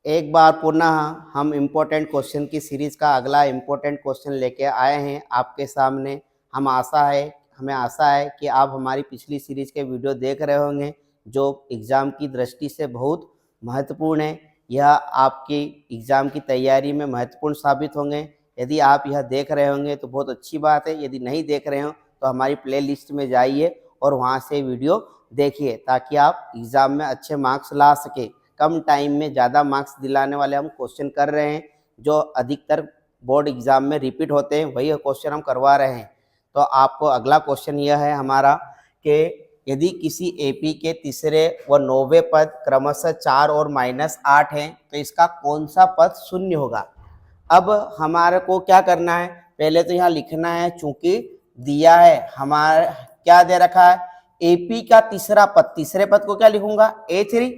एक बार पुनः हम इम्पोर्टेंट क्वेश्चन की सीरीज का अगला इम्पोर्टेंट क्वेश्चन लेके आए हैं आपके सामने। हमें आशा है कि आप हमारी पिछली सीरीज के वीडियो देख रहे होंगे जो एग्ज़ाम की दृष्टि से बहुत महत्वपूर्ण है। यह आपकी एग्ज़ाम की तैयारी में महत्वपूर्ण साबित होंगे। यदि आप यह देख रहे होंगे तो बहुत अच्छी बात है, यदि नहीं देख रहे हो तो हमारी प्ले लिस्ट में जाइए और वहाँ से वीडियो देखिए ताकि आप एग्ज़ाम में अच्छे मार्क्स ला सकें। कम टाइम में ज़्यादा मार्क्स दिलाने वाले हम क्वेश्चन कर रहे हैं जो अधिकतर बोर्ड एग्जाम में रिपीट होते हैं, वही क्वेश्चन हम करवा रहे हैं। तो आपको अगला क्वेश्चन यह है हमारा कि यदि किसी एपी के तीसरे व 9वें पद क्रमशः 4 और -8 हैं तो इसका कौन सा पद शून्य होगा। अब हमारे को क्या करना है, पहले तो यहाँ लिखना है, चूंकि दिया है हमारे क्या दे रखा है एपी का तीसरा पद, तीसरे पद को क्या लिखूंगा A3,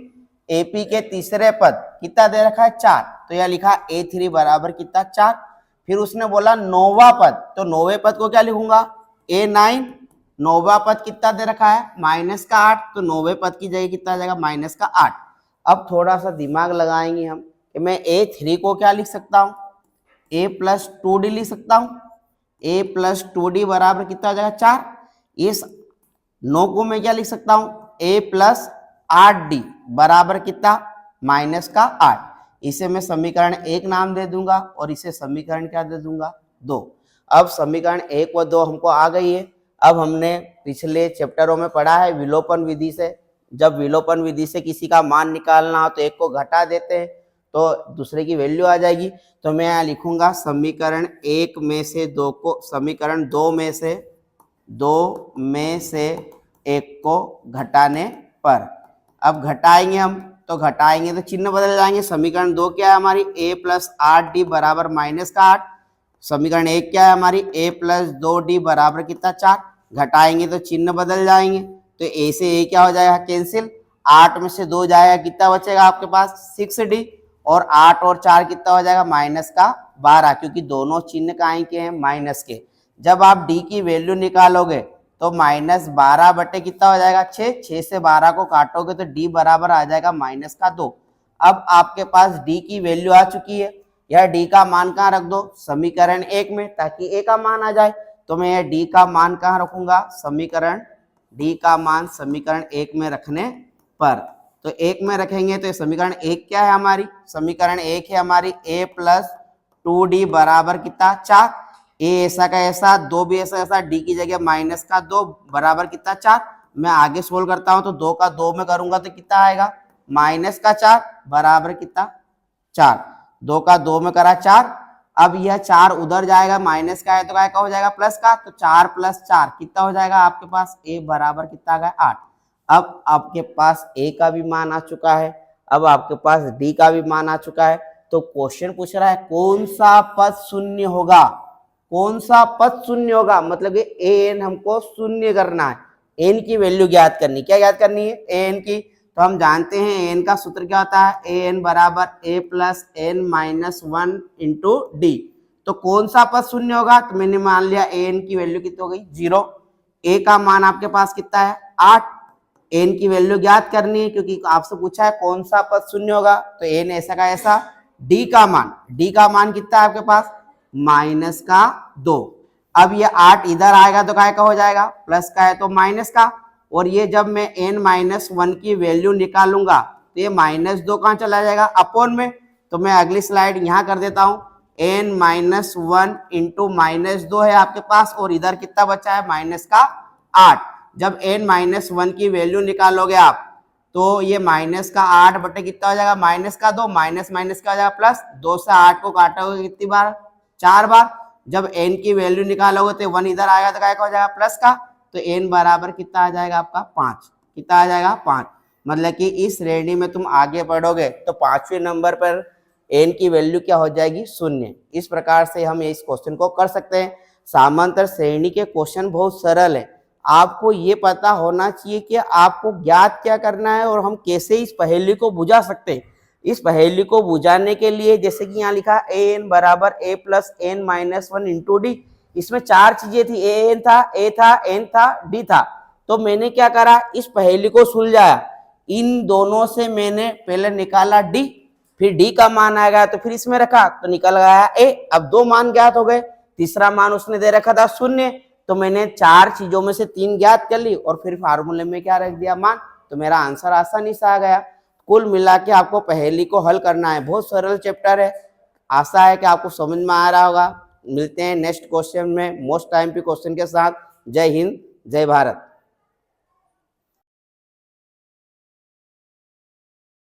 एपी के तीसरे पद कितना दे रखा है 4, तो यह लिखा A3 बराबर कितना 4। फिर उसने बोला 9वां पद, तो 9वें पद को क्या लिखूंगा A9, 9वां पद कितना दे रखा है -8, तो 9वें पद की जगह कितना आ जाएगा -8। अब थोड़ा सा दिमाग लगाएंगे हम कि मैं A3 को क्या लिख सकता हूँ A+2D लिख सकता हूँ। A+2D बराबर कितना आ जाएगा 4। इस 9 को मैं क्या लिख सकता हूँ A+8D बराबर कितना -8। इसे मैं समीकरण 1 नाम दे दूंगा और इसे समीकरण क्या दे दूंगा 2। अब समीकरण 1 व 2 हमको आ गई है। अब हमने पिछले चैप्टरों में पढ़ा है विलोपन विधि से, जब विलोपन विधि से किसी का मान निकालना हो तो एक को घटा देते हैं तो दूसरे की वैल्यू आ जाएगी। तो मैं यहाँ लिखूंगा समीकरण 1 में से 2 को, समीकरण 2 में से 1 को घटाने पर, अब घटाएंगे हम तो घटाएंगे तो चिन्ह बदल जाएंगे। समीकरण 2 क्या है हमारी A+8D बराबर -8। समीकरण 1 क्या है हमारी A+2D बराबर कितना 4। घटाएंगे तो चिन्ह बदल जाएंगे, तो A से A क्या हो जाएगा कैंसिल, 8 में से 2 जाएगा कितना बचेगा आपके पास 6D, और 8 और 4 कितना हो जाएगा -12, क्योंकि दोनों चिन्ह काहे के हैं माइनस के। जब आप D की वैल्यू निकालोगे तो -12 बटे कितना हो जाएगा 6 से 12 को काटोगे तो D बराबर आ जाएगा -2। अब आपके पास D की वैल्यू आ चुकी है, यह D का मान कहाँ रख दो समीकरण 1 में ताकि A का मान आ जाए। तो मैं यह D का मान कहाँ रखूंगा D का मान समीकरण 1 में रखने पर, तो 1 में रखेंगे तो समीकरण 1 क्या है हमारी, समीकरण 1 है हमारी A+2D बराबर कितना 4। ए ऐसा का ऐसा, 2 भी ऐसा ऐसा, डी की जगह -2 बराबर कितना 4। मैं आगे सोल्व करता हूं तो 2 का 2 में करूंगा तो कितना आएगा -4 बराबर कितना 4। 2 का 2 में करा 4। अब यह 4 उधर जाएगा, माइनस का है तो क्या हो जाएगा प्लस का, तो 4 + 4 कितना हो जाएगा आपके पास ए बराबर कितना आ गया 8। अब आपके पास ए का भी मान आ चुका है, अब आपके पास डी का भी मान आ चुका है। तो क्वेश्चन पूछ रहा है कौन सा पद शून्य होगा, कौन सा पद शून्य होगा, मतलब कि एन हमको शून्य करना है, एन की वैल्यू ज्ञात करनी। क्या ज्ञात करनी है एन की, तो हम जानते हैं एन का सूत्र क्या होता है एन बराबर A+n-1 इंटू डी। तो कौन सा पद शून्य होगा, तो मैंने मान लिया एन की वैल्यू कितनी हो गई 0। ए का मान आपके पास कितना है 8। एन की वैल्यू ज्ञात करनी है क्योंकि आपसे पूछा है कौन सा पद शून्य होगा, तो एन ऐसा का ऐसा। डी का मान कितना है आपके पास -2। अब ये 8 इधर आएगा तो काय का हो जाएगा प्लस का है तो माइनस का, और ये जब मैं n-1 की वैल्यू निकालूंगा तो ये -2 कहाँ चला जाएगा अपोन में। तो मैं अगली स्लाइड यहाँ कर देता हूँ, n-1 इंटू -2 है आपके पास, और इधर कितना बचा है -8। जब n-1 की वैल्यू निकालोगे आप तो ये -8 बटे कितना हो जाएगा -2, माइनस क्या हो जाएगा प्लस, 2 से 8 को काटोगे कितनी बार 4 बार। जब n की वैल्यू निकालोगे तो 1 इधर आएगा तो क्या हो जाएगा प्लस का, तो n बराबर कितना आ जाएगा आपका 5। कितना आ जाएगा 5, मतलब कि इस श्रेणी में तुम आगे बढ़ोगे तो 5वें नंबर पर n की वैल्यू क्या हो जाएगी 0। इस प्रकार से हम इस क्वेश्चन को कर सकते हैं। समांतर श्रेणी के क्वेश्चन बहुत सरल है, आपको ये पता होना चाहिए कि आपको ज्ञात क्या करना है और हम कैसे इस पहेली को बुझा सकते हैं। इस पहेली को बुझाने के लिए जैसे कि यहाँ लिखा an बराबर A+n-1 इंटू डी, इसमें 4 चीजें थी, an था, a था, n था, d था। तो मैंने क्या करा इस पहेली को सुलझाया, इन दोनों से मैंने पहले निकाला d, फिर डी का मान आएगा तो फिर इसमें रखा तो निकल गया ए। अब 2 मान ज्ञात हो गए, तीसरा मान उसने दे रखा था 0, तो मैंने 4 चीजों में से 3 ज्ञात कर ली और फिर फार्मूले में क्या रख दिया मान, तो मेरा आंसर आसानी से आ गया। कुल मिला के आपको पहेली को हल करना है, बहुत सरल चैप्टर है। आशा है कि आपको समझ में आ रहा होगा। मिलते हैं नेक्स्ट क्वेश्चन में मोस्ट टाइम पे क्वेश्चन के साथ। जय हिंद, जय भारत।